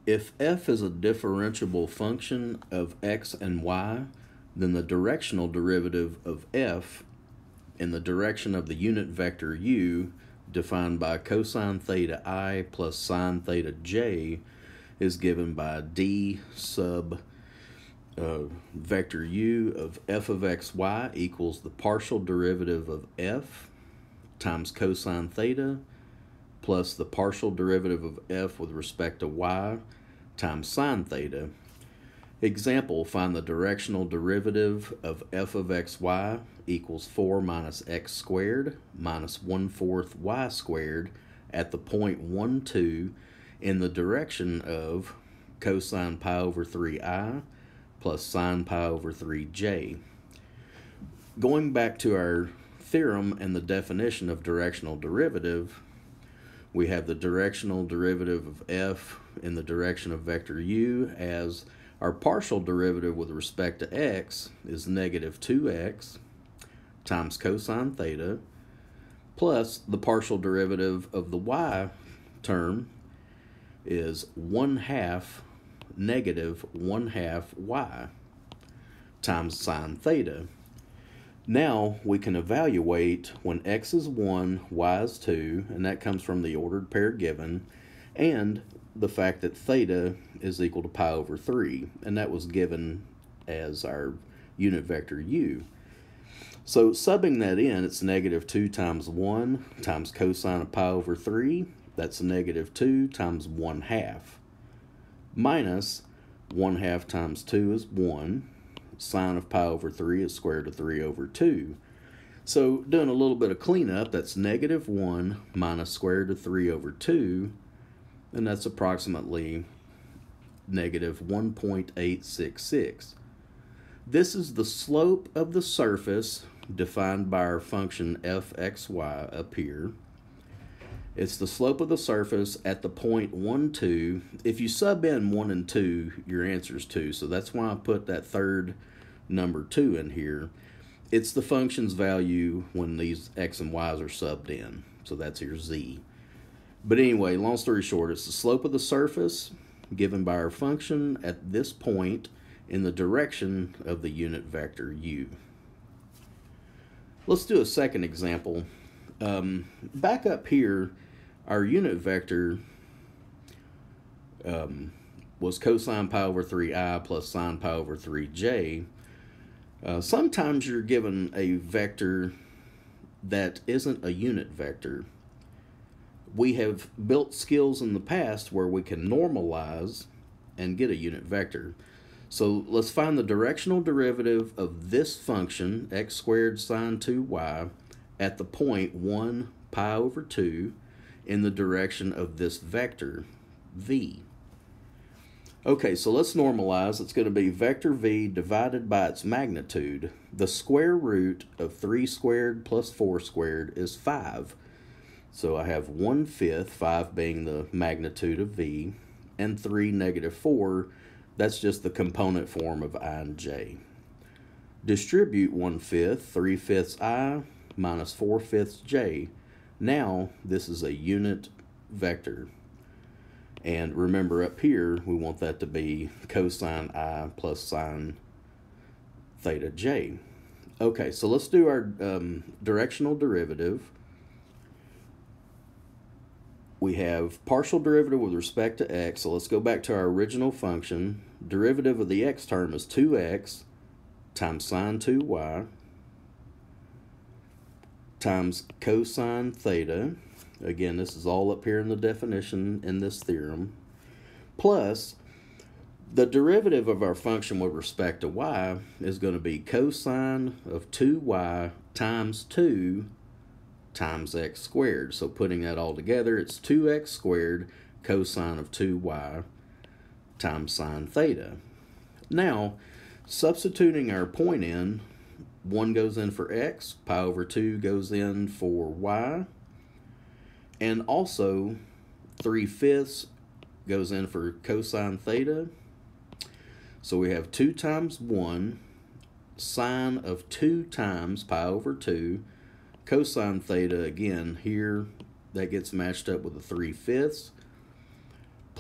If f is a differentiable function of x and y, then the directional derivative of f in the direction of the unit vector u, defined by cosine theta I plus sine theta j, is given by d sub vector u of f of xy equals the partial derivative of f times cosine theta plus the partial derivative of f with respect to y times sine theta. Example, find the directional derivative of f of xy equals 4 minus x squared minus 1/4 y squared at the point 1, 2 in the direction of cosine pi over 3i plus sine pi over 3j. Going back to our theorem and the definition of directional derivative, we have the directional derivative of f in the direction of vector u as our partial derivative with respect to x is negative 2x times cosine theta plus the partial derivative of the y term is 1/2 negative 1/2 y times sine theta. Now we can evaluate when x is 1, y is 2, and that comes from the ordered pair given, and the fact that theta is equal to pi over 3, and that was given as our unit vector u. So subbing that in, it's negative 2 times 1 times cosine of pi over 3. That's negative 2 times 1/2. Minus 1/2 times 2 is 1. Sine of pi over 3 is square root of 3 over 2. So doing a little bit of cleanup, that's negative 1 minus square root of 3 over 2, and that's approximately negative 1.866. This is the slope of the surface defined by our function fxy up here. It's the slope of the surface at the point 1, 2. If you sub in 1 and 2, your answer is 2. So that's why I put that third number 2 in here. It's the function's value when these x and y's are subbed in. So that's your z. But anyway, long story short, it's the slope of the surface given by our function at this point in the direction of the unit vector u. Let's do a second example. Back up here, our unit vector was cosine pi over 3i plus sine pi over 3j. Sometimes you're given a vector that isn't a unit vector. We have built skills in the past where we can normalize and get a unit vector. So let's find the directional derivative of this function, x squared sine 2y, at the point 1 pi over 2 in the direction of this vector, v. Okay, so let's normalize. It's going to be vector v divided by its magnitude. The square root of 3 squared plus 4 squared is 5. So I have 1/5, 5 being the magnitude of v, and 3 negative 4, that's just the component form of I and j. Distribute 1/5, 3/5 I minus 4/5 j. Now this is a unit vector. And remember up here, we want that to be cosine I plus sine theta j. Okay, so let's do our directional derivative. We have partial derivative with respect to x, so let's go back to our original function. Derivative of the x term is 2x times sine 2y times cosine theta. Again, this is all up here in the definition in this theorem. Plus, the derivative of our function with respect to y is going to be cosine of 2y times 2 times x squared. So putting that all together, it's 2x squared cosine of 2y times sine theta. Now, substituting our point in, 1 goes in for x, pi over 2 goes in for y, and also 3/5 goes in for cosine theta. So we have 2 times 1, sine of 2 times pi over 2, cosine theta again here, that gets matched up with the 3/5,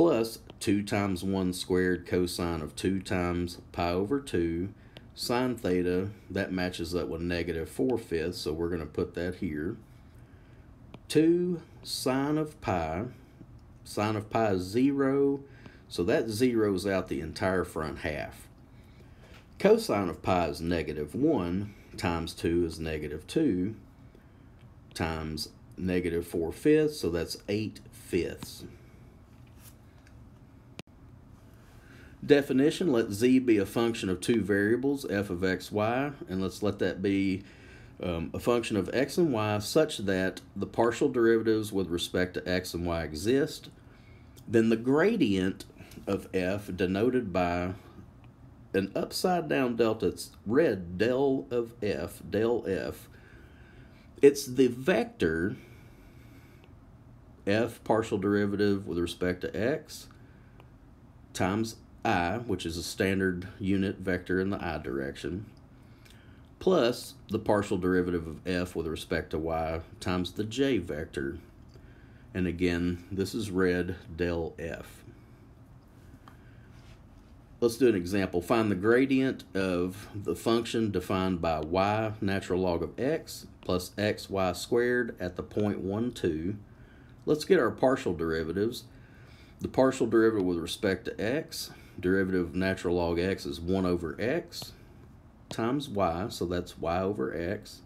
plus 2 times 1 squared cosine of 2 times pi over 2 sine theta. That matches up with negative 4/5, so we're going to put that here. 2 sine of pi. Sine of pi is 0, so that zeroes out the entire front half. Cosine of pi is negative 1 times 2 is negative 2 times negative 4/5, so that's 8/5. Definition, let z be a function of two variables, f of x, y, and let's let that be a function of x and y such that the partial derivatives with respect to x and y exist. Then the gradient of f, denoted by an upside down delta, it's red, del of f, del f. It's the vector f partial derivative with respect to x times I, which is a standard unit vector in the I direction, plus the partial derivative of f with respect to y times the j vector. And again, this is red, del f. Let's do an example. Find the gradient of the function defined by y natural log of x plus xy squared at the point 1, 2. Let's get our partial derivatives. The partial derivative with respect to x, derivative of natural log x is 1 over x times y, so that's y over x,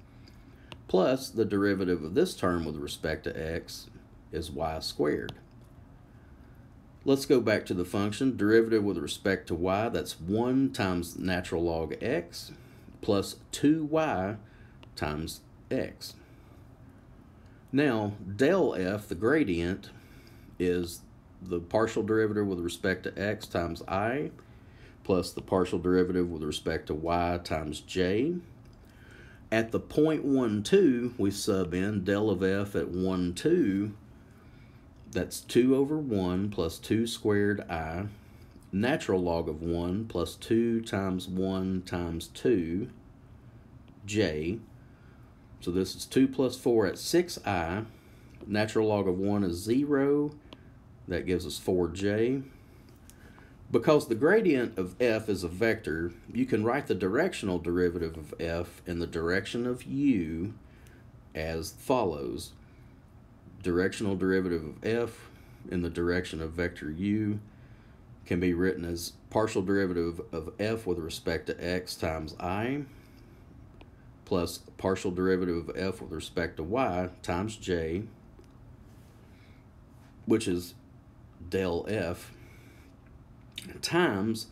plus the derivative of this term with respect to x is y squared. Let's go back to the function. Derivative with respect to y, that's 1 times natural log x plus 2y times x. Now, del f, the gradient, is the partial derivative with respect to x times I plus the partial derivative with respect to y times j. At the point 1, 2, we sub in del of f at 1, 2. That's 2 over 1 plus 2 squared I, natural log of 1 plus 2 times 1 times 2, j. So this is 2 plus 4 at 6i. Natural log of 1 is 0. That gives us 4j. Because the gradient of f is a vector, you can write the directional derivative of f in the direction of u as follows. Directional derivative of f in the direction of vector u can be written as partial derivative of f with respect to x times I plus partial derivative of f with respect to y times j, which is del f, times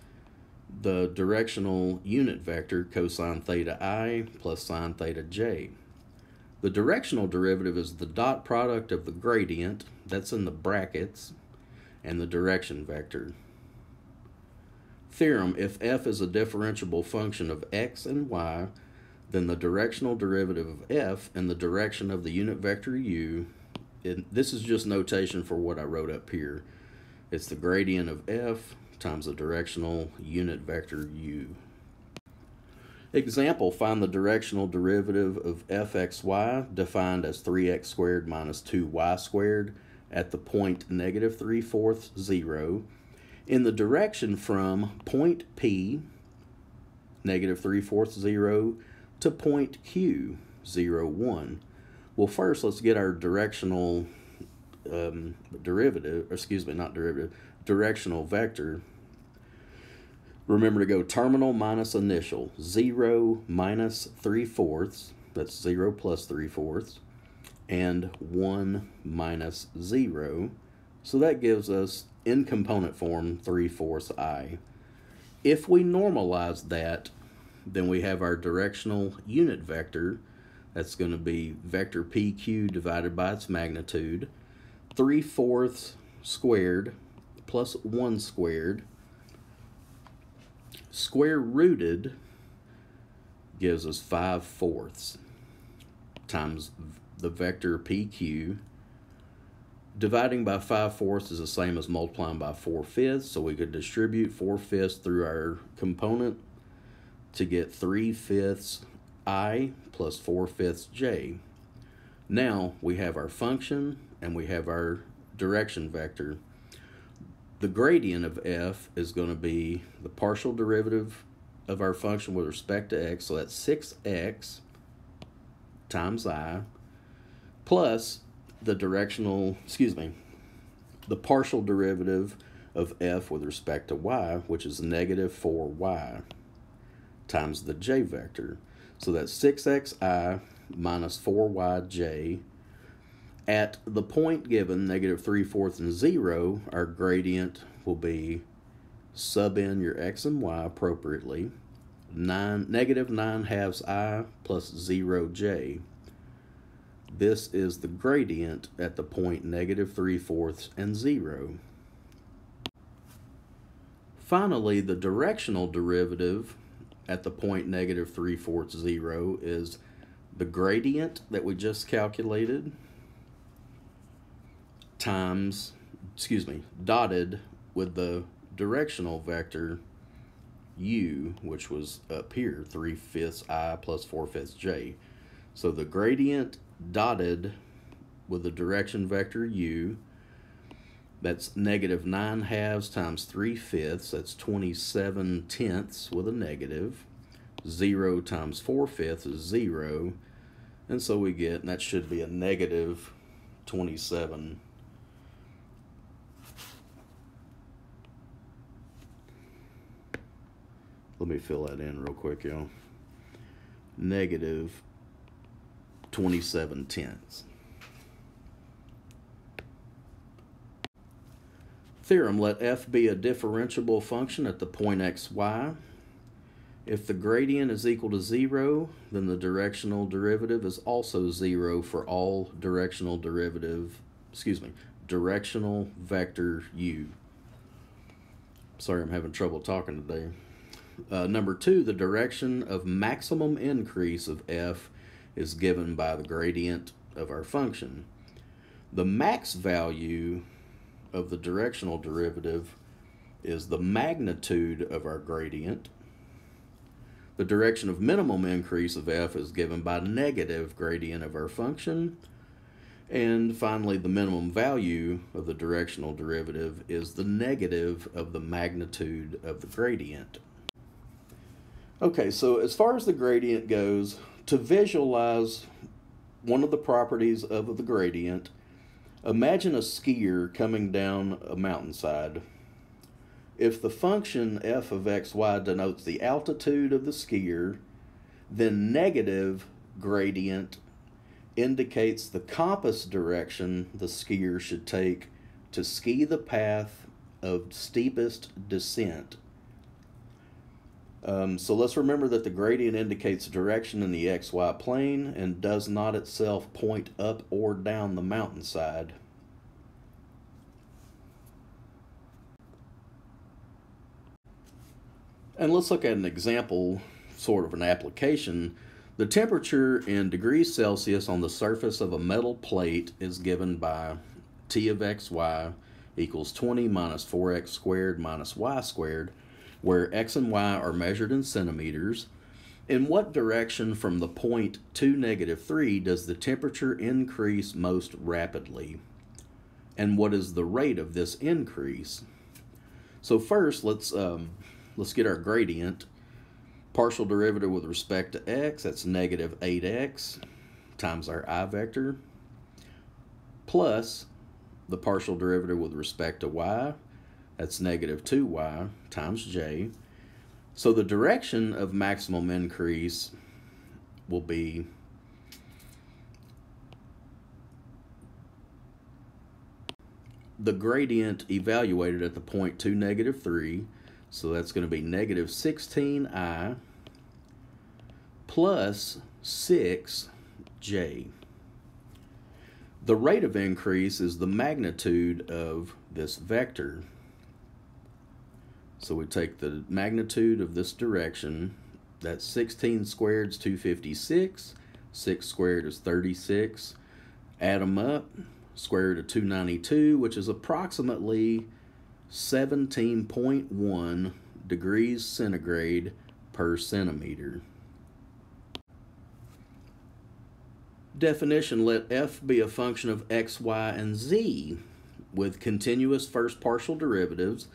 the directional unit vector cosine theta I plus sine theta j. The directional derivative is the dot product of the gradient, that's in the brackets, and the direction vector. Theorem, if f is a differentiable function of x and y, then the directional derivative of f in the direction of the unit vector u, this is just notation for what I wrote up here. It's the gradient of f times the directional unit vector u. Example, find the directional derivative of fxy, defined as 3x squared minus 2y squared at the point negative 3/4, 0, in the direction from point P, negative 3/4, 0, to point Q, 0, 1. Well, first, let's get our directional directional vector. Remember to go terminal minus initial. 0 minus 3/4, that's 0 plus 3/4, and 1 minus 0. So that gives us, in component form, 3/4 I. If we normalize that, then we have our directional unit vector. That's going to be vector PQ divided by its magnitude. 3/4 squared plus 1 squared. Square rooted gives us 5/4 times the vector PQ. Dividing by 5/4 is the same as multiplying by 4/5, so we could distribute 4/5 through our component to get 3/5 I plus 4/5 j. Now we have our function and we have our direction vector. the gradient of f is going to be the partial derivative of our function with respect to x, so that's 6x times I, plus the the partial derivative of f with respect to y, which is negative 4y, times the j vector. So that's 6xi minus 4yj. At the point given, negative 3/4 and 0, our gradient will be, sub in your x and y appropriately, negative 9/2 I plus 0j. This is the gradient at the point negative 3/4 and 0. Finally, the directional derivative at the point negative 3/4, 0 is the gradient that we just calculated times, dotted with the directional vector u, which was up here, 3/5 I plus 4/5 j. So the gradient dotted with the direction vector u, that's negative 9/2 times 3/5, that's 27/10 with a negative. 0 times 4/5 is 0, and so we get, and that should be a negative 27. Let me fill that in real quick, y'all. Negative 27/10. Theorem, let f be a differentiable function at the point xy. If the gradient is equal to 0, then the directional derivative is also 0 for all directional vector u. Sorry, I'm having trouble talking today. Number 2, the direction of maximum increase of f is given by the gradient of our function. The max value of the directional derivative is the magnitude of our gradient. The direction of minimum increase of f is given by negative gradient of our function. And finally, the minimum value of the directional derivative is the negative of the magnitude of the gradient. Okay, so as far as the gradient goes, to visualize one of the properties of the gradient, imagine a skier coming down a mountainside. If the function f of xy denotes the altitude of the skier, then negative gradient indicates the compass direction the skier should take to ski the path of steepest descent. So let's remember that the gradient indicates direction in the xy plane and does not itself point up or down the mountainside. And let's look at an example, sort of an application. The temperature in degrees Celsius on the surface of a metal plate is given by T of xy equals 20 minus 4x squared minus y squared, where x and y are measured in centimeters. In what direction from the point to -3 does the temperature increase most rapidly? And what is the rate of this increase? So first, let's get our gradient. Partial derivative with respect to x, that's negative 8x times our I vector, plus the partial derivative with respect to y, that's negative 2y times j. So the direction of maximum increase will be the gradient evaluated at the point to -3. So that's going to be negative 16i plus 6j. The rate of increase is the magnitude of this vector. So we take the magnitude of this direction, that's 16 squared is 256, 6 squared is 36, add them up, square root of 292, which is approximately 17.1 degrees centigrade per centimeter. Definition, let f be a function of x, y, and z. with continuous first partial derivatives,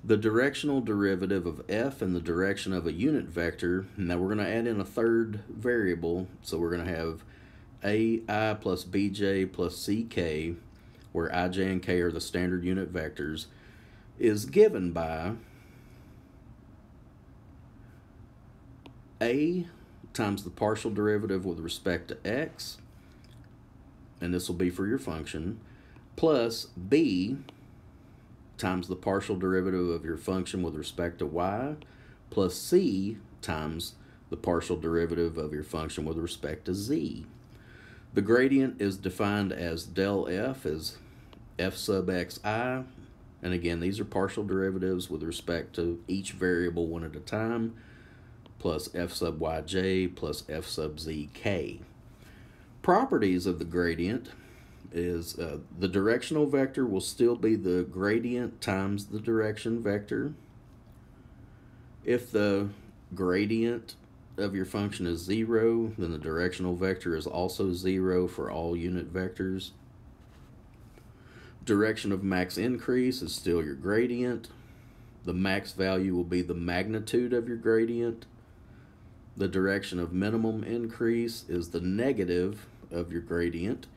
the directional derivative of f in the direction of a unit vector. Now we're going to add in a third variable, so we're going to have ai plus bj plus ck, where ij and k are the standard unit vectors, is given by a times the partial derivative with respect to x, and this will be for your function, plus b times the partial derivative of your function with respect to y, plus c times the partial derivative of your function with respect to z. The gradient is defined as del f as f sub xi, and again, these are partial derivatives with respect to each variable one at a time, plus f sub yj plus f sub zk. Properties of the gradient is the directional vector will still be the gradient times the direction vector. If the gradient of your function is 0, then the directional vector is also 0 for all unit vectors. Direction of max increase is still your gradient. The max value will be the magnitude of your gradient. The direction of minimum increase is the negative of your gradient,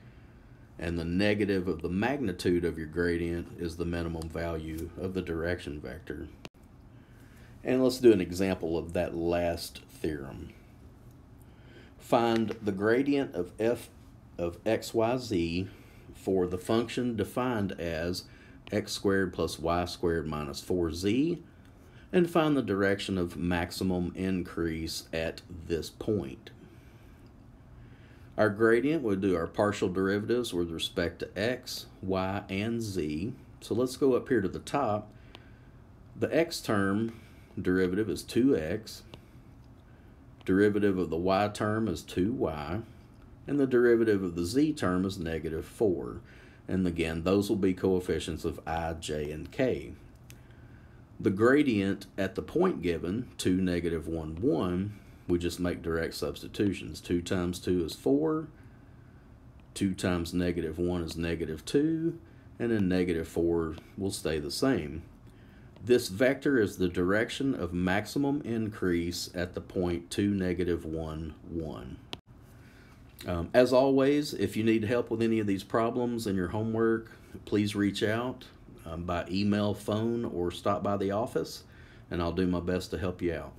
and the negative of the magnitude of your gradient is the minimum value of the direction vector. And let's do an example of that last theorem. Find the gradient of f of xyz for the function defined as x squared plus y squared minus 4z, and find the direction of maximum increase at this point. Our gradient, we'll do our partial derivatives with respect to x, y, and z. So let's go up here to the top. The x term derivative is 2x. Derivative of the y term is 2y. And the derivative of the z term is negative 4. And again, those will be coefficients of I, j, and k. The gradient at the point given, 2, negative 1, 1, we just make direct substitutions. 2 times 2 is 4. 2 times negative 1 is negative 2. And then negative 4 will stay the same. This vector is the direction of maximum increase at the point 2, negative 1, 1. As always, if you need help with any of these problems in your homework, please reach out by email, phone, or stop by the office, and I'll do my best to help you out.